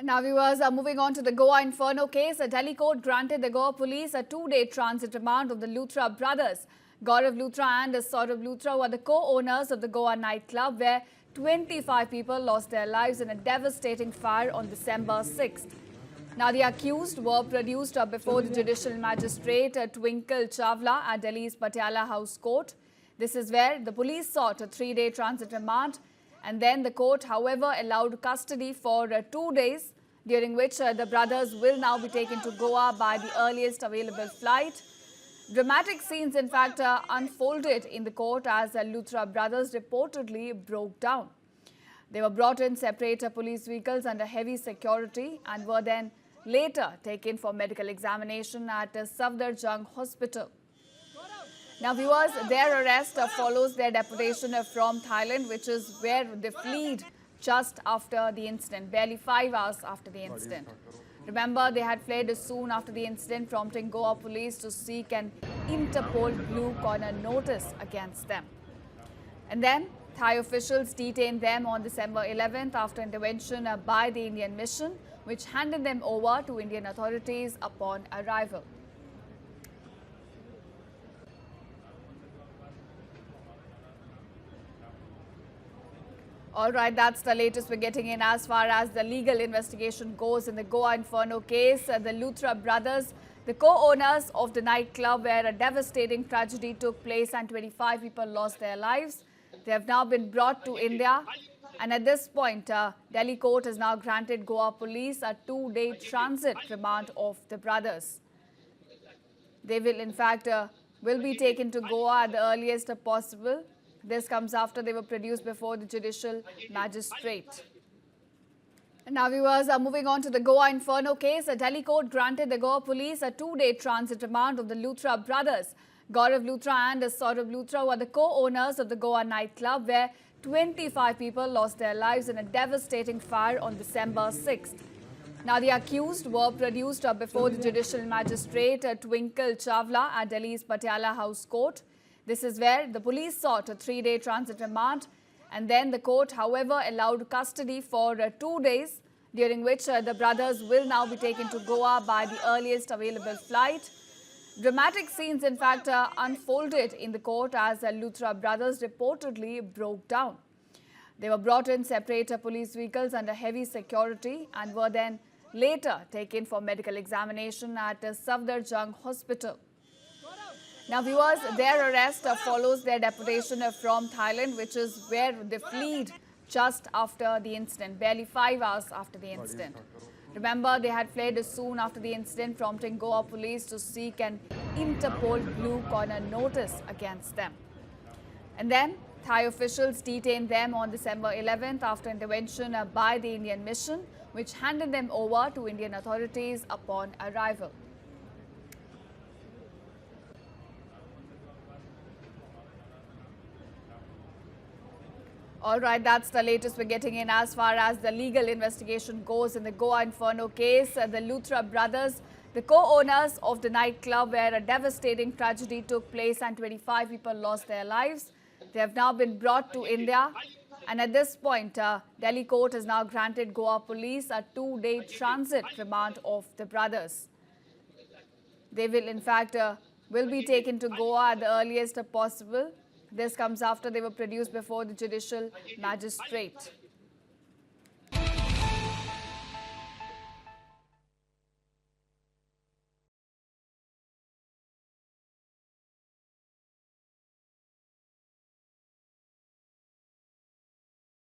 Now, viewers, are moving on to the Goa Inferno case. A Delhi court granted the Goa police a 2-day transit remand of the Luthra brothers. Gaurav Luthra and Saurabh Luthra were the co-owners of the Goa nightclub, where 25 people lost their lives in a devastating fire on December 6th. Now, the accused were produced before the judicial magistrate Twinkle Chawla at Delhi's Patiala House Court. This is where the police sought a 3-day transit remand. And then the court, however, allowed custody for 2 days, during which the brothers will now be taken to Goa by the earliest available flight. Dramatic scenes, in fact, unfolded in the court as the Luthra brothers reportedly broke down. They were brought in separate police vehicles under heavy security and were then later taken for medical examination at Safdarjung Hospital. Now, viewers, their arrest follows their deportation from Thailand, which is where they fled just after the incident, barely 5 hours after the incident. Remember, they had fled soon after the incident, prompting Goa police to seek an Interpol Blue Corner notice against them. And then, Thai officials detained them on December 11th after intervention by the Indian mission, which handed them over to Indian authorities upon arrival. All right, that's the latest we're getting in as far as the legal investigation goes in the Goa Inferno case. The Luthra brothers, the co-owners of the nightclub where a devastating tragedy took place and 25 people lost their lives. They have now been brought to India. And at this point, Delhi court has now granted Goa police a 2-day transit remand of the brothers. They will, in fact, will be taken to Goa at the earliest possible. This comes after they were produced before the judicial magistrate. And now, viewers, are moving on to the Goa Inferno case. A Delhi court granted the Goa police a 2-day transit remand of the Luthra brothers. Gaurav Luthra and Saurabh Luthra were the co-owners of the Goa nightclub, where 25 people lost their lives in a devastating fire on December 6th. Now, the accused were produced before the judicial magistrate Twinkle Chawla at Delhi's Patiala House Court. This is where the police sought a 3-day transit remand, and then the court, however, allowed custody for 2 days, during which the brothers will now be taken to Goa by the earliest available flight. Dramatic scenes, in fact, unfolded in the court as the Luthra brothers reportedly broke down. They were brought in separate police vehicles under heavy security and were then later taken for medical examination at Safdarjung Hospital. Now, viewers, their arrest follows their deportation from Thailand, which is where they fled just after the incident, barely 5 hours after the incident. Remember, they had fled soon after the incident, prompting Goa police to seek an Interpol Blue Corner notice against them. And then, Thai officials detained them on December 11th after intervention by the Indian mission, which handed them over to Indian authorities upon arrival. All right, that's the latest we're getting in as far as the legal investigation goes in the Goa Inferno case. The Luthra brothers, the co-owners of the nightclub where a devastating tragedy took place and 25 people lost their lives. They have now been brought to India. And at this point, Delhi court has now granted Goa police a 2-day transit remand of the brothers. They will, in fact, will be taken to Goa at the earliest possible. This comes after they were produced before the judicial magistrate.